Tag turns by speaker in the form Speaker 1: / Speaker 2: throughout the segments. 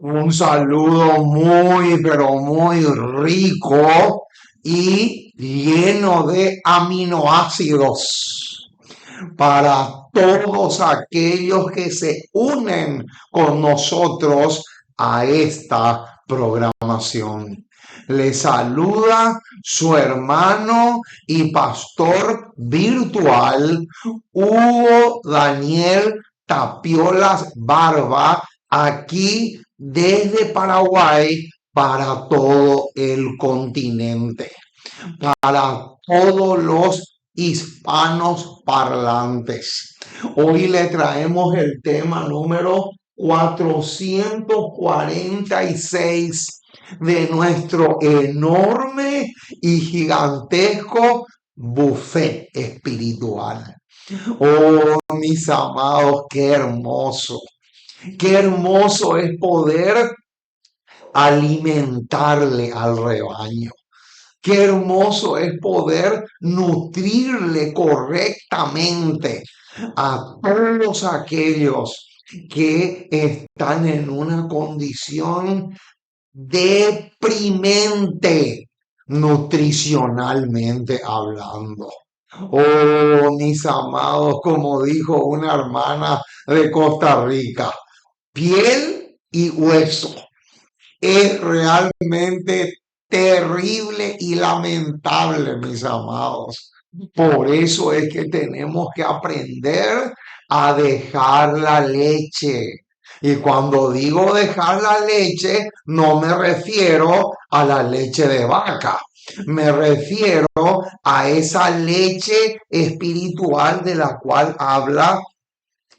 Speaker 1: Un saludo muy, pero muy rico y lleno de aminoácidos para todos aquellos que se unen con nosotros a esta programación. Le saluda su hermano y pastor virtual Hugo Daniel Tapiolas Barba, aquí desde Paraguay para todo el continente, para todos los hispanos parlantes. Hoy le traemos el tema número 446 de nuestro enorme y gigantesco buffet espiritual. Oh, mis amados, qué hermoso es poder alimentarle al rebaño. Qué hermoso es poder nutrirle correctamente a todos aquellos que están en una condición deprimente nutricionalmente hablando. Oh, mis amados, como dijo una hermana de Costa Rica, piel y hueso. Es realmente terrible y lamentable, mis amados. Por eso es que tenemos que aprender a dejar la leche. Y cuando digo dejar la leche, no me refiero a la leche de vaca. Me refiero a esa leche espiritual de la cual habla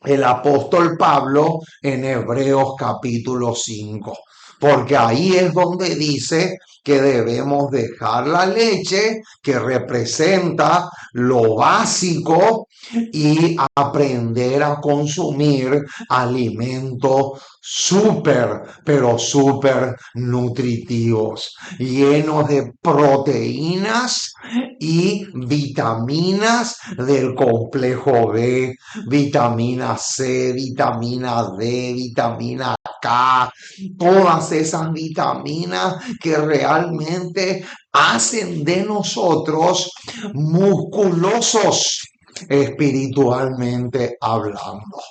Speaker 1: el apóstol Pablo en Hebreos capítulo 5, porque ahí es donde dice que debemos dejar la leche que representa lo básico y aprender a consumir alimentos súper, pero súper nutritivos, llenos de proteínas y vitaminas del complejo B, vitamina C, vitamina D, vitamina K, todas esas vitaminas que realmente hacen de nosotros musculosos espiritualmente hablando.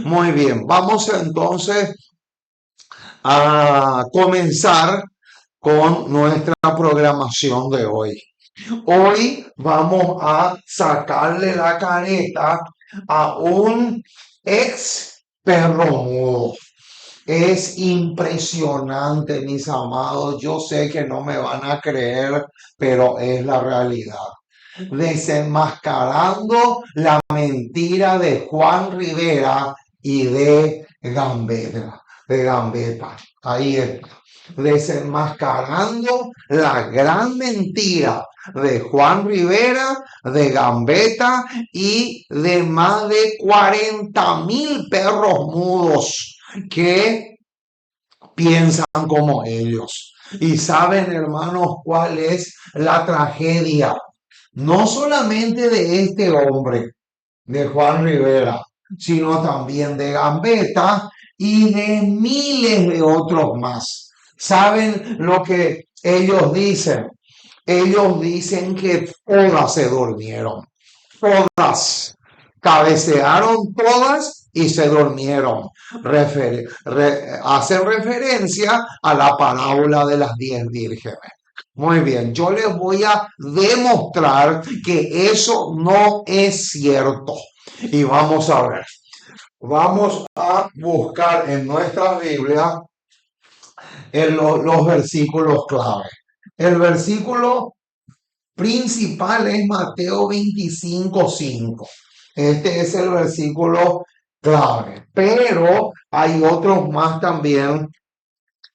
Speaker 1: Muy bien, vamos entonces a comenzar con nuestra programación de hoy. Hoy vamos a sacarle la careta a un ex perro mudo. Es impresionante, mis amados. Yo sé que no me van a creer, pero es la realidad. Desenmascarando la mentira de Juan Rivera y de Gambetta. De Gambetta. Ahí está. Desenmascarando la gran mentira de Juan Rivera, de Gambetta y de más de 40.000 perros mudos que piensan como ellos. Y saben, hermanos, cuál es la tragedia, no solamente de este hombre, de Juan Rivera, sino también de Gambetta y de miles de otros más. ¿Saben lo que ellos dicen? Ellos dicen que todas se durmieron, todas, cabecearon todas y se durmieron. Hacen referencia a la parábola de las 10 vírgenes. Muy bien, yo les voy a demostrar que eso no es cierto. Y vamos a ver, vamos a buscar en nuestra Biblia los versículos clave. El versículo principal es Mateo 25:5. Este es el versículo clave, pero hay otros más también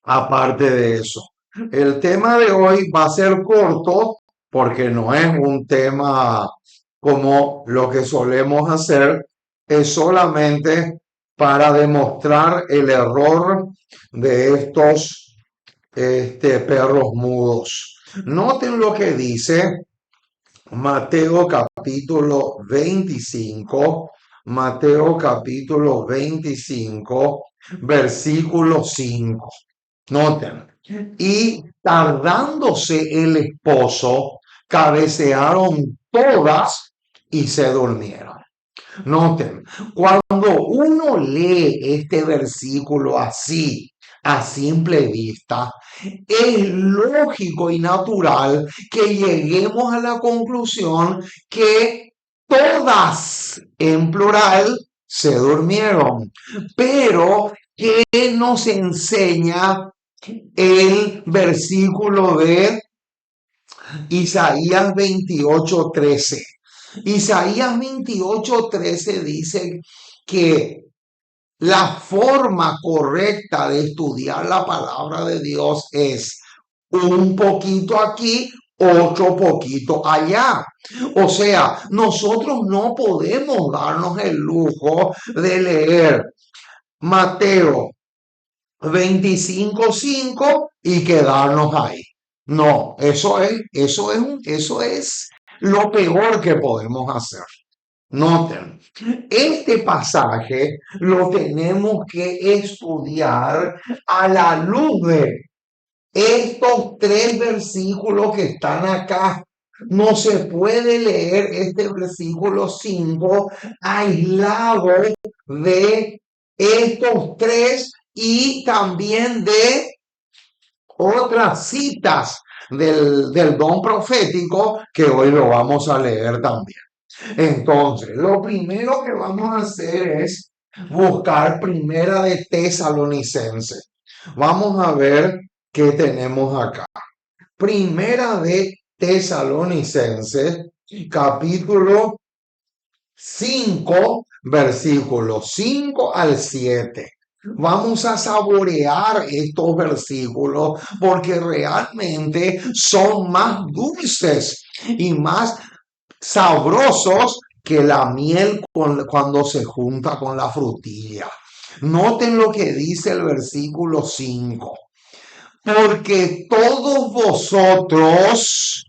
Speaker 1: aparte de eso. El tema de hoy va a ser corto porque no es un tema como lo que solemos hacer, es solamente para demostrar el error de estos perros mudos. Noten lo que dice Mateo capítulo 25, Mateo capítulo 25, versículo 5. Noten. Y tardándose el esposo, cabecearon todas y se durmieron. Noten, cuando uno lee este versículo así, a simple vista, es lógico y natural que lleguemos a la conclusión que todas en plural se durmieron. Pero, ¿qué nos enseña el versículo de Isaías 28:13? Isaías 28:13 dice que la forma correcta de estudiar la palabra de Dios es un poquito aquí, otro poquito allá. O sea, nosotros no podemos darnos el lujo de leer Mateo 25:5 y quedarnos ahí. No, eso es lo peor que podemos hacer. Noten, este pasaje lo tenemos que estudiar a la luz de estos tres versículos que están acá. No se puede leer este versículo 5 aislado de estos tres y también de otras citas del don profético que hoy lo vamos a leer también. Entonces, lo primero que vamos a hacer es buscar Primera de Tesalonicenses. Vamos a ver qué tenemos acá. Primera de Tesalonicenses, capítulo 5, versículos 5 al 7. Vamos a saborear estos versículos porque realmente son más dulces y más sabrosos que la miel cuando se junta con la frutilla. Noten lo que dice el versículo 5. Porque todos vosotros,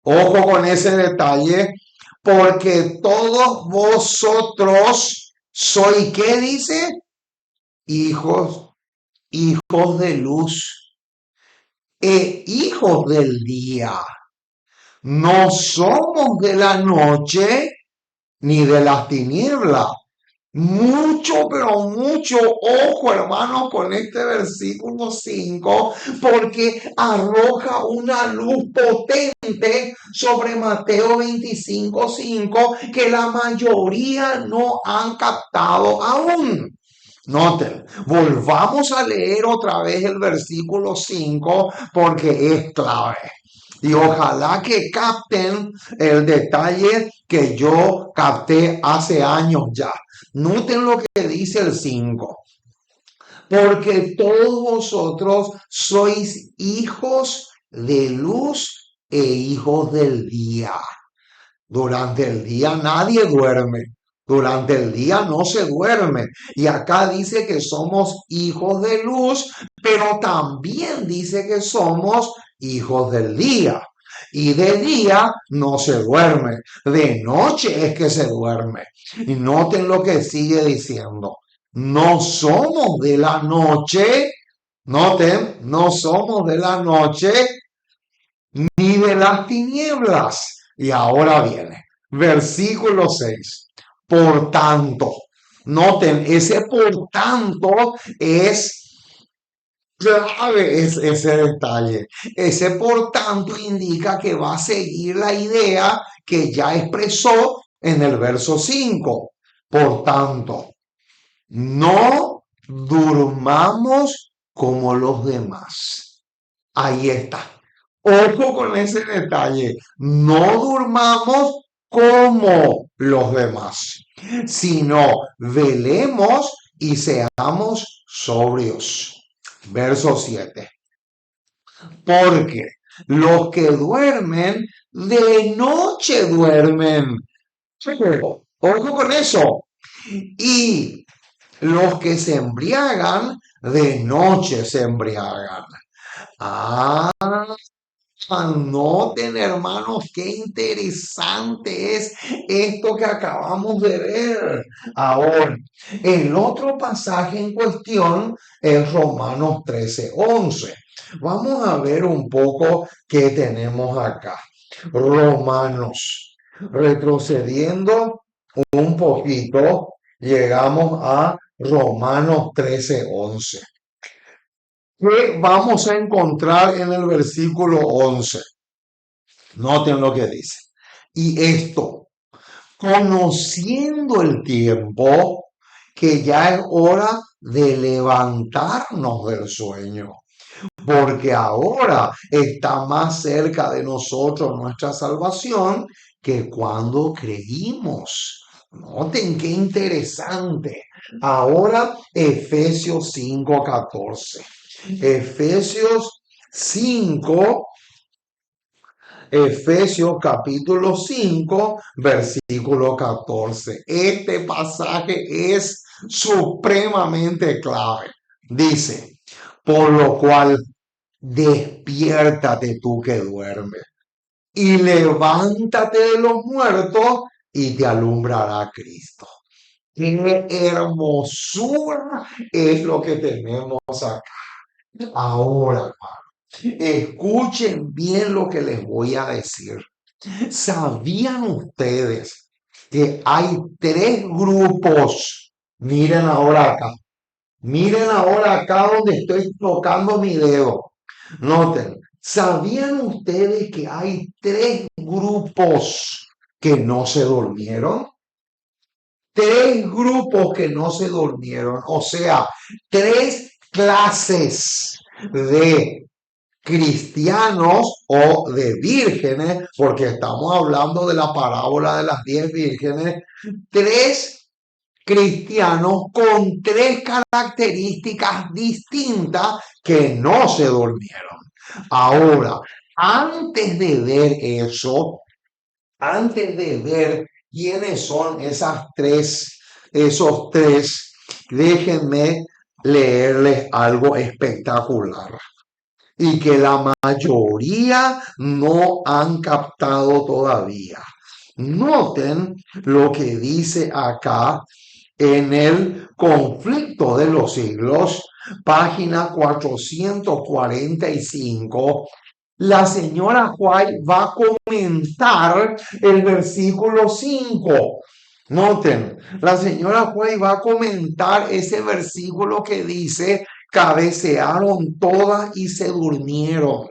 Speaker 1: ojo con ese detalle, porque todos vosotros sois, ¿qué dice? Hijos, hijos de luz e hijos del día. No somos de la noche ni de las tinieblas. Mucho, pero mucho ojo, hermano, con este versículo 5, porque arroja una luz potente sobre Mateo 25:5 que la mayoría no han captado aún. Noten, volvamos a leer otra vez el versículo 5 porque es clave. Y ojalá que capten el detalle que yo capté hace años ya. Noten lo que dice el 5. Porque todos vosotros sois hijos de luz e hijos del día. Durante el día nadie duerme. Durante el día no se duerme. Y acá dice que somos hijos de luz, pero también dice que somos hijos del día. Y de día no se duerme. De noche es que se duerme. Y noten lo que sigue diciendo. No somos de la noche. Noten, no somos de la noche ni de las tinieblas. Y ahora viene, versículo 6. Por tanto, noten, ese por tanto es clave, es ese detalle. Ese por tanto indica que va a seguir la idea que ya expresó en el verso 5. Por tanto, no durmamos como los demás. Ahí está. Ojo con ese detalle. No durmamos como los demás, sino velemos y seamos sobrios. Verso 7. Porque los que duermen, de noche duermen. Ojo con eso. Y los que se embriagan, de noche se embriagan. Ah, Anoten, hermanos, qué interesante es esto que acabamos de ver. Ahora, el otro pasaje en cuestión es Romanos 13:11. Vamos a ver un poco qué tenemos acá. Romanos, retrocediendo un poquito, llegamos a Romanos 13:11. ¿Qué vamos a encontrar en el versículo 11? Noten lo que dice. Y esto, conociendo el tiempo, que ya es hora de levantarnos del sueño, porque ahora está más cerca de nosotros nuestra salvación que cuando creímos. Noten qué interesante. Ahora Efesios 5:14. Efesios 5, Efesios capítulo 5, versículo 14. Este pasaje es supremamente clave. Dice, por lo cual, despiértate tú que duermes y levántate de los muertos y te alumbrará Cristo. Qué hermosura es lo que tenemos acá. Ahora, escuchen bien lo que les voy a decir. ¿Sabían ustedes que hay tres grupos? Miren ahora acá. Miren ahora acá donde estoy tocando mi dedo. Noten, ¿sabían ustedes que hay tres grupos que no se durmieron? Tres grupos que no se durmieron. O sea, tres clases de cristianos o de vírgenes, porque estamos hablando de la parábola de las 10 vírgenes, tres cristianos con tres características distintas que no se durmieron. Ahora, antes de ver eso, antes de ver quiénes son esos tres, déjenme leerles algo espectacular y que la mayoría no han captado todavía. Noten lo que dice acá en el Conflicto de los Siglos, página 445. La señora White va a comentar el versículo 5. Noten, la señora White va a comentar ese versículo que dice, cabecearon todas y se durmieron.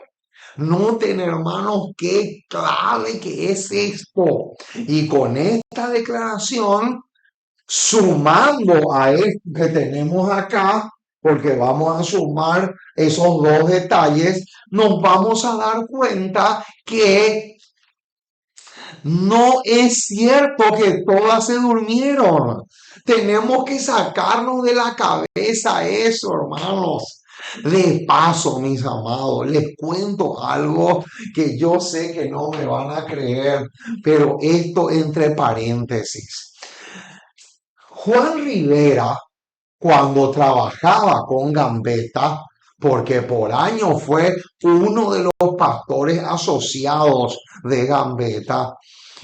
Speaker 1: Noten, hermanos, qué clave que es esto. Y con esta declaración, sumando a esto que tenemos acá, porque vamos a sumar esos dos detalles, nos vamos a dar cuenta que no es cierto que todas se durmieron. Tenemos que sacarnos de la cabeza eso, hermanos. De paso, mis amados, les cuento algo que yo sé que no me van a creer, pero esto entre paréntesis. Juan Rivera, cuando trabajaba con Gambetta, porque por años fue uno de los pastores asociados de Gambetta,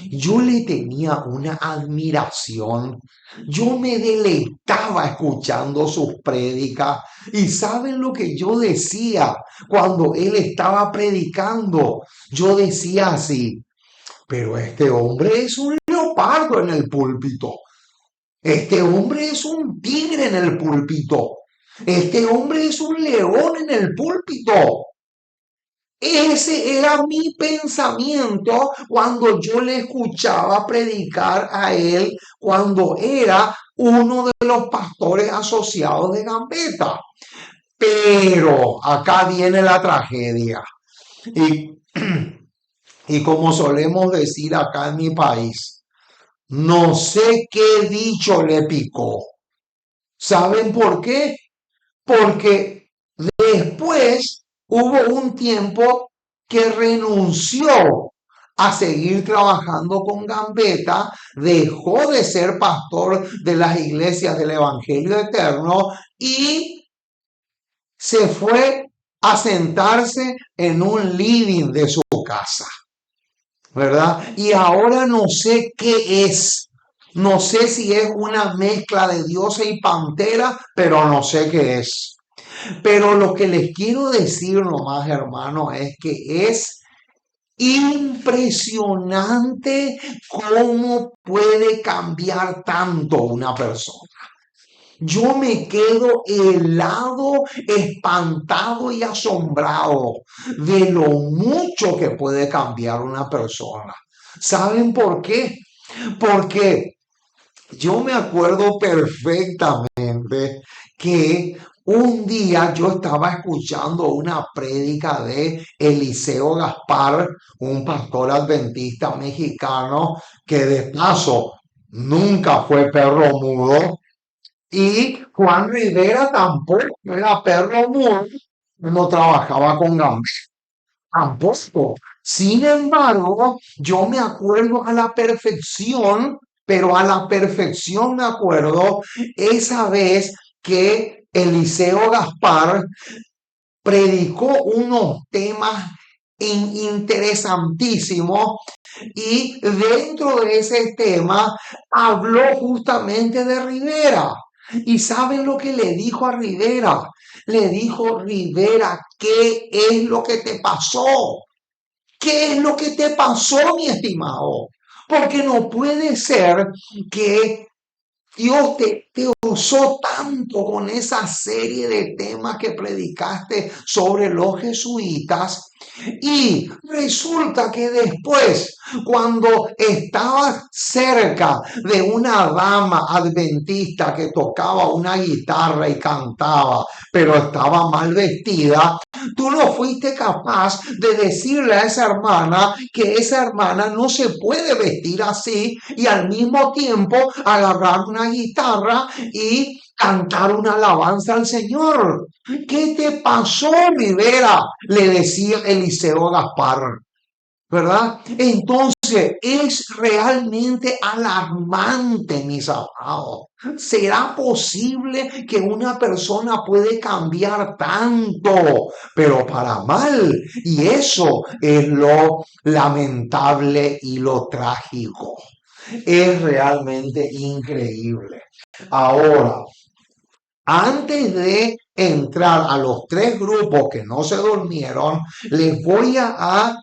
Speaker 1: yo le tenía una admiración. Yo me deleitaba escuchando sus prédicas. ¿Y saben lo que yo decía cuando él estaba predicando? Yo decía así, pero este hombre es un leopardo en el púlpito. Este hombre es un tigre en el púlpito. Este hombre es un león en el púlpito. Ese era mi pensamiento cuando yo le escuchaba predicar a él cuando era uno de los pastores asociados de Gambetta. Pero acá viene la tragedia. Y, y como solemos decir acá en mi país, no sé qué dicho le picó. ¿Saben por qué? Porque después hubo un tiempo que renunció a seguir trabajando con Gambetta, dejó de ser pastor de las iglesias del Evangelio Eterno y se fue a sentarse en un living de su casa, ¿verdad? Y ahora no sé qué es. No sé si es una mezcla de diosa y pantera, pero no sé qué es. Pero lo que les quiero decir nomás, hermano, es que es impresionante cómo puede cambiar tanto una persona. Yo me quedo helado, espantado y asombrado de lo mucho que puede cambiar una persona. ¿Saben por qué? Porque yo me acuerdo perfectamente que un día yo estaba escuchando una prédica de Eliseo Gaspar, un pastor adventista mexicano que de paso nunca fue perro mudo, y Juan Rivera tampoco era perro mudo, no trabajaba con gambas, tampoco. Sin embargo, yo me acuerdo a la perfección, pero a la perfección me acuerdo esa vez que Eliseo Gaspar predicó unos temas interesantísimos y dentro de ese tema habló justamente de Rivera. ¿Y saben lo que le dijo a Rivera? Le dijo: Rivera, ¿qué es lo que te pasó? ¿Qué es lo que te pasó, mi estimado? Porque no puede ser que Dios te usó tanto con esa serie de temas que predicaste sobre los jesuitas y resulta que después, cuando estabas cerca de una dama adventista que tocaba una guitarra y cantaba, pero estaba mal vestida, tú no fuiste capaz de decirle a esa hermana que esa hermana no se puede vestir así y al mismo tiempo agarrar una guitarra y cantar una alabanza al Señor. ¿Qué te pasó, Rivera? Le decía Eliseo Gaspar, ¿verdad? Entonces es realmente alarmante, mis amados. ¿Será posible que una persona puede cambiar tanto, pero para mal? Y eso es lo lamentable y lo trágico. Es realmente increíble. Ahora, antes de entrar a los tres grupos que no se durmieron, les voy a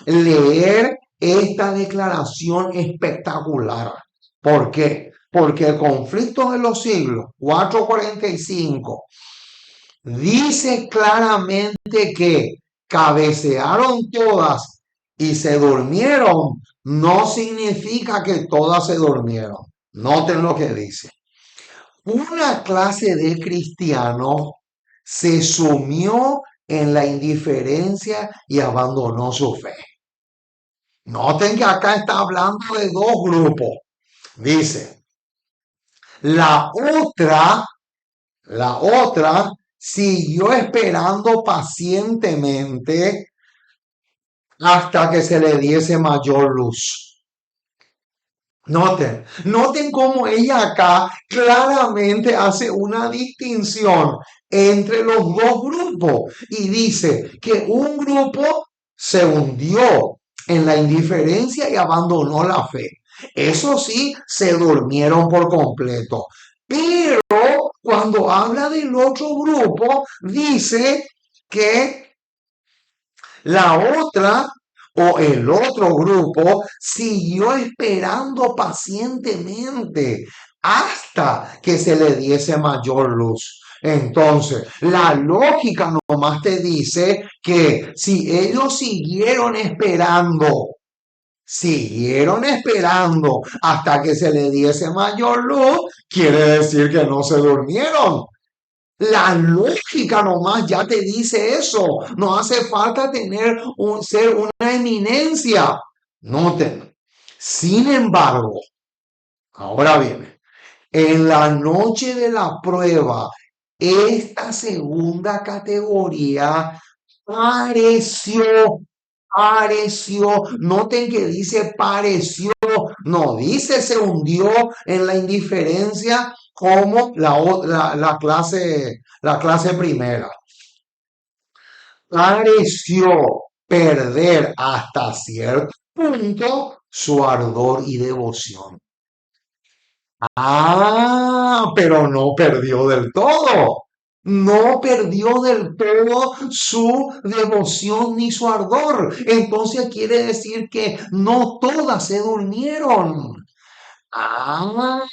Speaker 1: leer esta declaración espectacular. ¿Por qué? Porque el conflicto de los siglos 4:45 dice claramente que cabecearon todas y se durmieron. No significa que todas se durmieron. Noten lo que dice. Una clase de cristianos se sumió en la indiferencia y abandonó su fe. Noten que acá está hablando de dos grupos. Dice, la otra, la otra siguió esperando pacientemente hasta que se le diese mayor luz. Noten cómo ella acá claramente hace una distinción entre los dos grupos y dice que un grupo se hundió en la indiferencia y abandonó la fe. Eso sí, se durmieron por completo. Pero cuando habla del otro grupo, dice que la otra o el otro grupo siguió esperando pacientemente hasta que se le diese mayor luz. Entonces, la lógica nomás te dice que si ellos siguieron esperando hasta que se le diese mayor luz, quiere decir que no se durmieron. La lógica nomás ya te dice eso. No hace falta ser una eminencia. Noten. Sin embargo, ahora viene, en la noche de la prueba, esta segunda categoría pareció, noten que dice pareció, no dice se hundió en la indiferencia como la clase primera. pareció perder hasta cierto punto su ardor y devoción. Pero no perdió del todo. No perdió del todo su devoción ni su ardor. Entonces quiere decir que no todas se durmieron. Ah,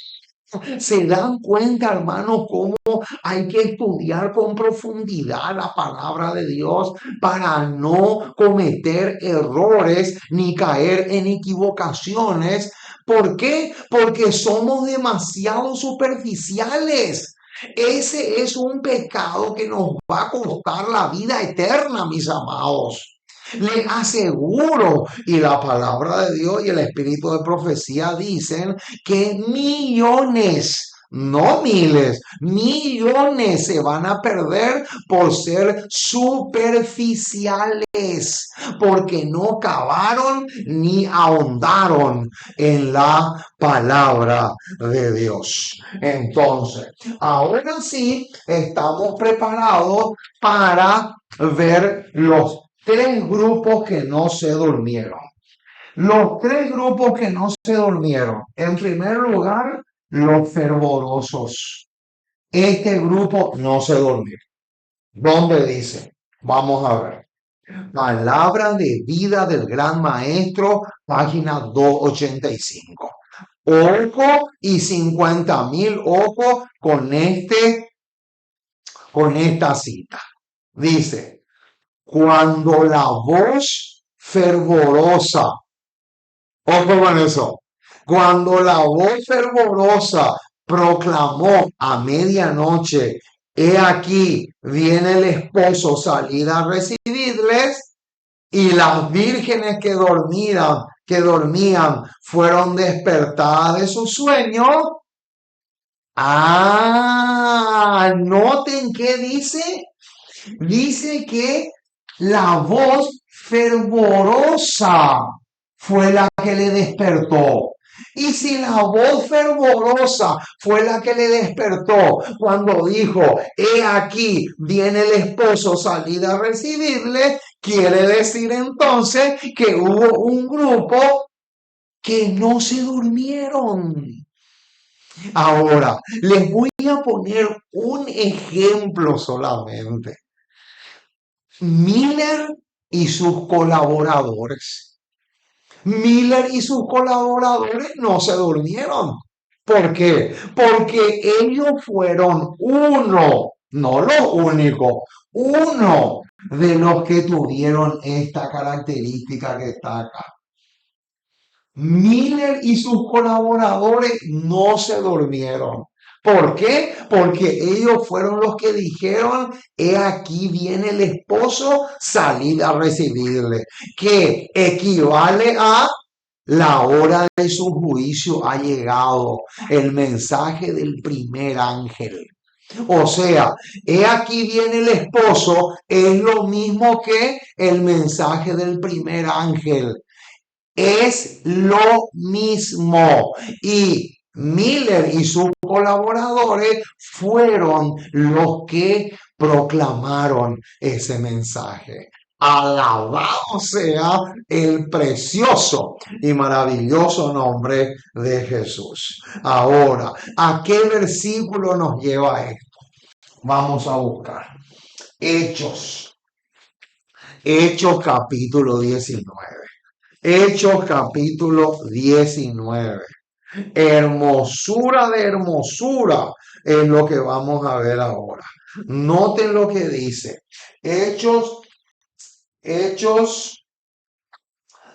Speaker 1: ¿Se dan cuenta, hermanos, cómo hay que estudiar con profundidad la palabra de Dios para no cometer errores ni caer en equivocaciones? ¿Por qué? Porque somos demasiado superficiales. Ese es un pecado que nos va a costar la vida eterna, mis amados. Le aseguro, y la palabra de Dios y el espíritu de profecía dicen que millones, no miles, millones se van a perder por ser superficiales, porque no cavaron ni ahondaron en la palabra de Dios. Entonces, ahora sí estamos preparados para ver los tres grupos que no se durmieron. Los tres grupos que no se durmieron. En primer lugar, los fervorosos. Este grupo no se durmió. ¿Dónde dice? Vamos a ver. Palabra de vida del gran maestro, página 285. Ojo y 50,000 ojos con esta cita. Dice, cuando la voz fervorosa, ojo con eso, cuando la voz fervorosa proclamó a medianoche, he aquí, viene el esposo, salid a recibirles, y las vírgenes que dormían, fueron despertadas de su sueño. Noten qué dice. Dice que la voz fervorosa fue la que le despertó. Y si la voz fervorosa fue la que le despertó cuando dijo, he aquí, viene el esposo, salid a recibirle, quiere decir entonces que hubo un grupo que no se durmieron. Ahora, les voy a poner un ejemplo solamente. Miller y sus colaboradores. Miller y sus colaboradores no se durmieron. ¿Por qué? Porque ellos fueron uno, no lo único, uno de los que tuvieron esta característica que está acá. Miller y sus colaboradores no se durmieron. ¿Por qué? Porque ellos fueron los que dijeron, he aquí viene el esposo, salid a recibirle, que equivale a la hora de su juicio ha llegado, el mensaje del primer ángel. O sea, he aquí viene el esposo, es lo mismo que el mensaje del primer ángel. Es lo mismo. Y Miller y sus colaboradores fueron los que proclamaron ese mensaje. Alabado sea el precioso y maravilloso nombre de Jesús. Ahora, ¿a qué versículo nos lleva esto? Vamos a buscar. Hechos capítulo 19. Hechos capítulo 19. Hermosura de hermosura es lo que vamos a ver ahora. Noten lo que dice. Hechos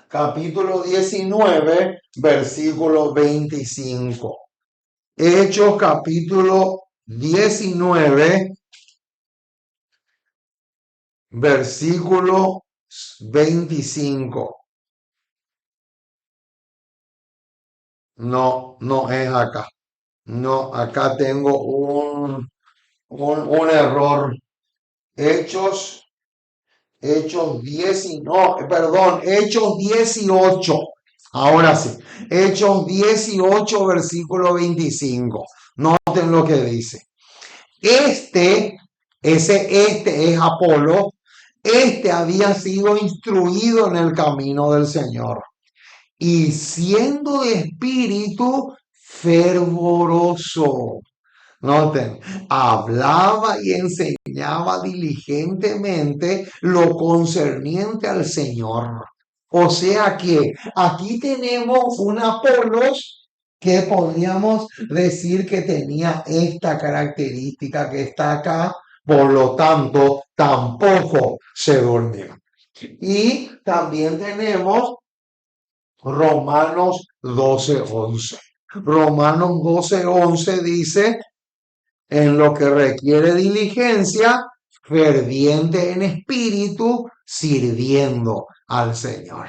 Speaker 1: capítulo 19, versículo 25. Hechos capítulo 19, versículo 25. No, no es acá. No, acá tengo un error. Hechos 10, no, perdón, Hechos 18. Ahora sí, Hechos 18, versículo 25. Noten lo que dice. Este es Apolo, Este había sido instruido en el camino del Señor y siendo de espíritu fervoroso. Noten, hablaba y enseñaba diligentemente lo concerniente al Señor. O sea que aquí tenemos un Apolos que podríamos decir que tenía esta característica que está acá, por lo tanto, tampoco se durmió. Y también tenemos Romanos 12:11. Romanos 12:11 dice, en lo que requiere diligencia, ferviente en espíritu, sirviendo al Señor.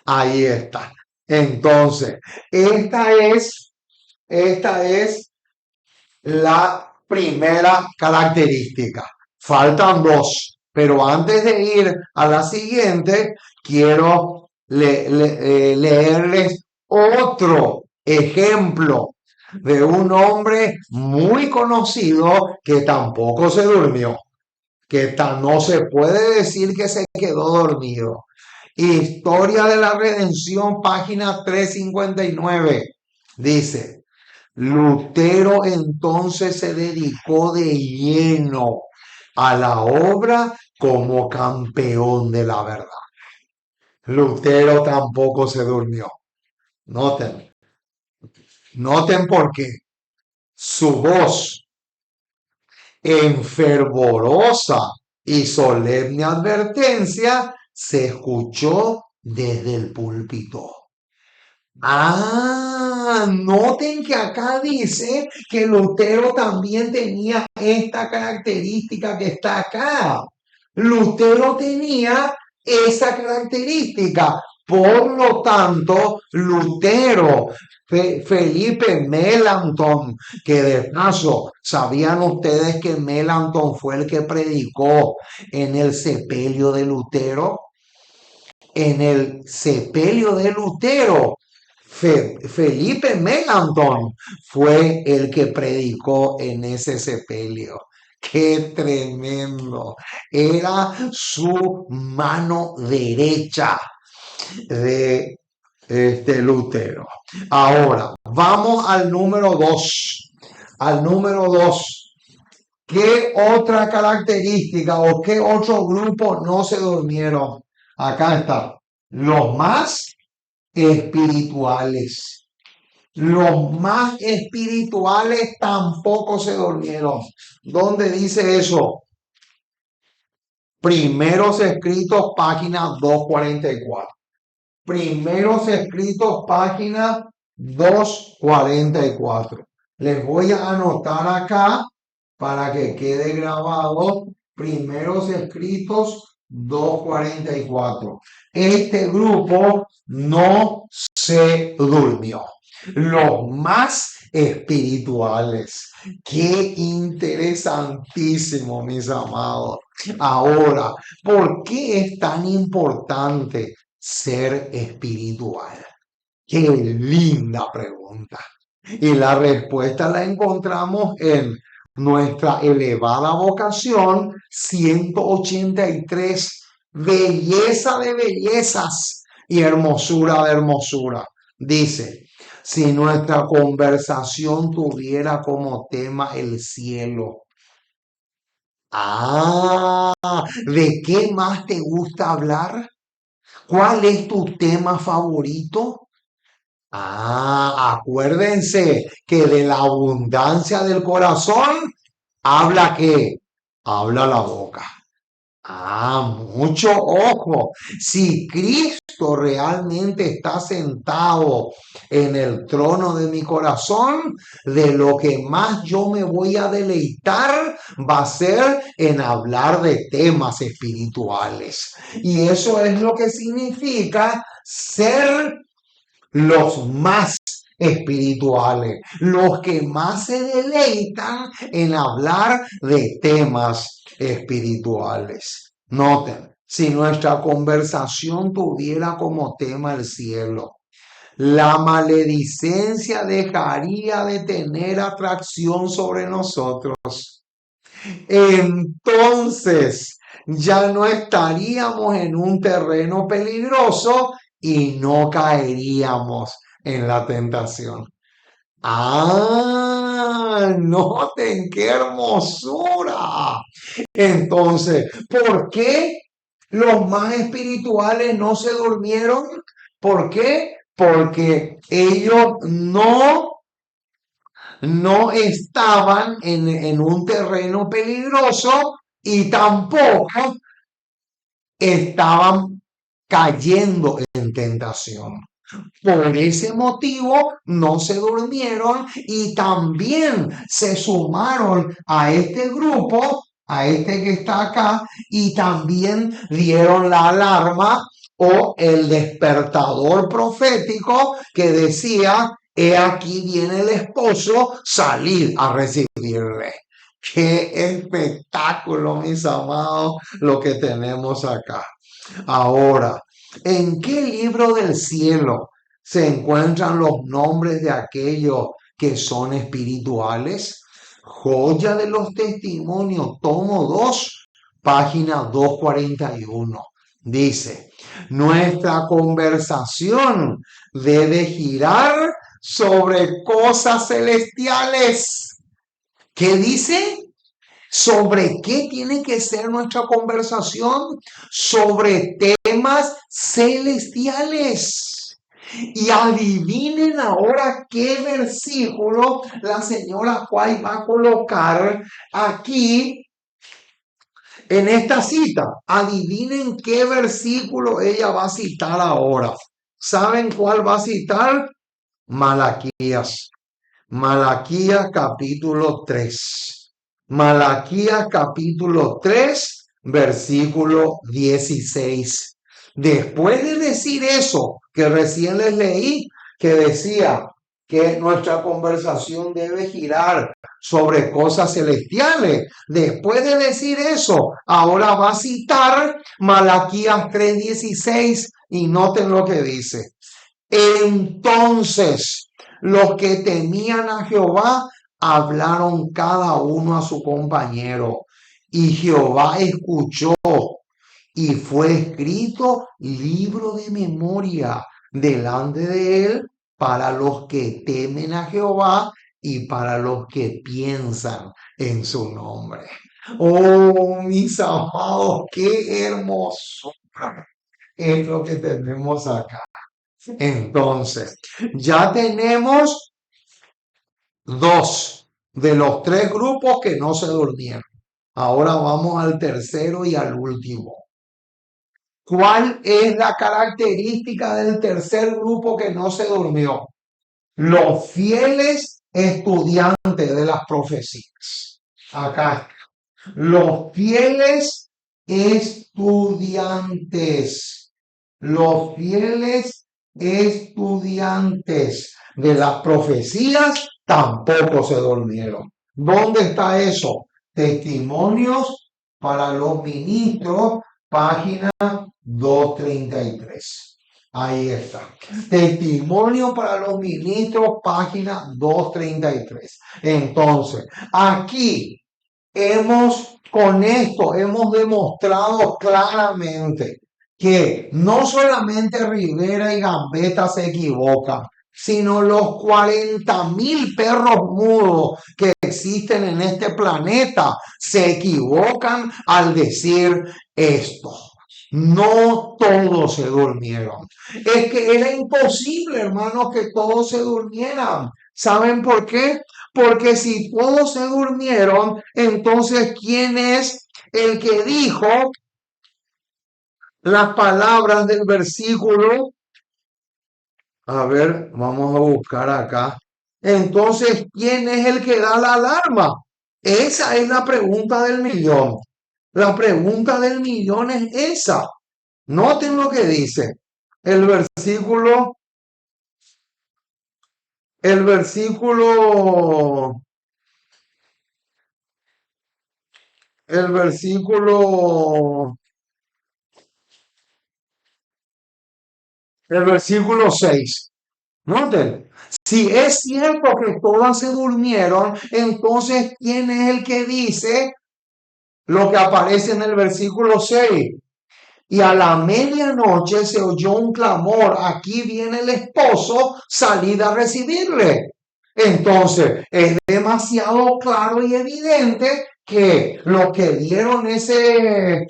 Speaker 1: Ahí está. Entonces, esta es la primera característica. Faltan dos, pero antes de ir a la siguiente, quiero leerles otro ejemplo de un hombre muy conocido que tampoco se durmió, no se puede decir que se quedó dormido. Historia de la Redención, página 359, dice, Lutero entonces se dedicó de lleno a la obra como campeón de la verdad. Lutero tampoco se durmió. Noten, noten por qué. Su voz en fervorosa y solemne advertencia se escuchó desde el púlpito. Noten que acá dice que Lutero también tenía esta característica que está acá. Lutero tenía esa característica. Por lo tanto, Lutero, Felipe Melanchthon, que de paso, ¿sabían ustedes que Melanchthon fue el que predicó en el sepelio de Lutero? En el sepelio de Lutero, Felipe Melanchthon fue el que predicó en ese sepelio. ¡Qué tremendo! Era su mano derecha de Lutero. Ahora, vamos al número 2. Al número 2. ¿Qué otra característica o qué otro grupo no se durmieron? Acá está. Los más espirituales. Los más espirituales tampoco se durmieron. ¿Dónde dice eso? Primeros Escritos, página 244. Primeros Escritos, página 244. Les voy a anotar acá para que quede grabado. Primeros Escritos 244. Este grupo no se durmió. Los más espirituales. Qué interesantísimo, mis amados. Ahora, ¿por qué es tan importante ser espiritual? Qué linda pregunta. Y la respuesta la encontramos en nuestra elevada vocación 183, belleza de bellezas y hermosura de hermosura. Dice, si nuestra conversación tuviera como tema el cielo. ¿De qué más te gusta hablar? ¿Cuál es tu tema favorito? Acuérdense que de la abundancia del corazón habla qué, habla la boca. Mucho ojo. Si Cristo realmente está sentado en el trono de mi corazón, de lo que más yo me voy a deleitar va a ser en hablar de temas espirituales. Y eso es lo que significa ser los más espirituales, los que más se deleitan en hablar de temas espirituales. Noten, si nuestra conversación tuviera como tema el cielo, la maledicencia dejaría de tener atracción sobre nosotros. Entonces, ya no estaríamos en un terreno peligroso y no caeríamos en la tentación. Ah, noten qué hermosura. Entonces, ¿por qué los más espirituales no se durmieron? ¿Por qué? Porque ellos no estaban en un terreno peligroso y tampoco estaban cayendo en tentación. Por ese motivo no se durmieron y también se sumaron a este grupo, a este que está acá, y también dieron la alarma o el despertador profético que decía, he aquí viene el esposo, salid a recibirle. Qué espectáculo, mis amados, lo que tenemos acá. Ahora, ¿en qué libro del cielo se encuentran los nombres de aquellos que son espirituales? Joya de los Testimonios, tomo 2, página 241. Dice, nuestra conversación debe girar sobre cosas celestiales. ¿Qué dice? ¿Sobre qué tiene que ser nuestra conversación? Sobre temas celestiales. Y adivinen ahora qué versículo la señora White va a colocar aquí en esta cita. Adivinen qué versículo ella va a citar ahora. ¿Saben cuál va a citar? Malaquías. Malaquías capítulo 3. Malaquías capítulo 3, versículo 16. Después de decir eso que recién les leí, que decía que nuestra conversación debe girar sobre cosas celestiales. Después de decir eso, ahora va a citar Malaquías 3:16 y noten lo que dice. Entonces, los que temían a Jehová hablaron cada uno a su compañero, y Jehová escuchó, y fue escrito libro de memoria delante de él para los que temen a Jehová y para los que piensan en su nombre. Oh, mis amados, qué hermoso es lo que tenemos acá. Entonces, ya tenemos 2 de los 3 grupos que no se durmieron. Ahora vamos al tercero y al último. ¿Cuál es la característica del tercer grupo que no se durmió? Los fieles estudiantes de las profecías. Acá. Los fieles estudiantes. Los fieles estudiantes de las profecías tampoco se durmieron. ¿Dónde está eso? Testimonios para los ministros, página 233. Ahí está. Testimonio para los ministros, página 233. Entonces, aquí con esto hemos demostrado claramente que no solamente Rivera y Gambetta se equivocan, sino los 40.000 perros mudos que existen en este planeta se equivocan al decir esto. No todos se durmieron. Es que era imposible, hermanos, que todos se durmieran. ¿Saben por qué? Porque si todos se durmieron, entonces, ¿quién es el que dijo las palabras del versículo? A ver, vamos a buscar acá. Entonces, ¿quién es el que da la alarma? Esa es la pregunta del millón. La pregunta del millón es esa. Noten lo que dice. El versículo, el versículo, el versículo, el versículo 6. Noten, si es cierto que todas se durmieron, entonces, ¿quién es el que dice lo que aparece en el versículo 6. Y a la medianoche se oyó un clamor, aquí viene el esposo, salid a recibirle. Entonces, es demasiado claro y evidente que lo que dieron esa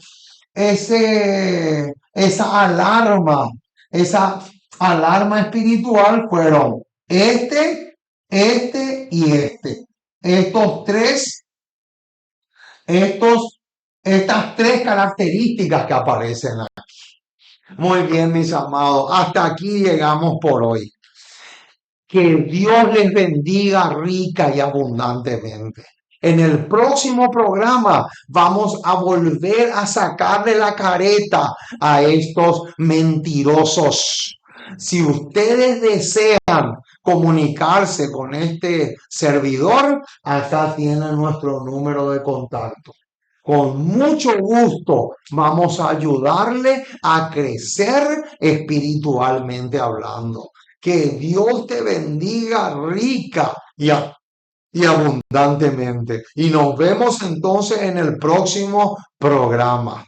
Speaker 1: alarma espiritual fueron y este. Estos tres, estas tres características que aparecen aquí. Muy bien, mis amados, hasta aquí llegamos por hoy. Que Dios les bendiga rica y abundantemente. En el próximo programa vamos a volver a sacarle la careta a estos mentirosos. Si ustedes desean comunicarse con este servidor, acá tienen nuestro número de contacto. Con mucho gusto vamos a ayudarle a crecer espiritualmente hablando. Que Dios te bendiga rica y abundantemente. Y nos vemos entonces en el próximo programa.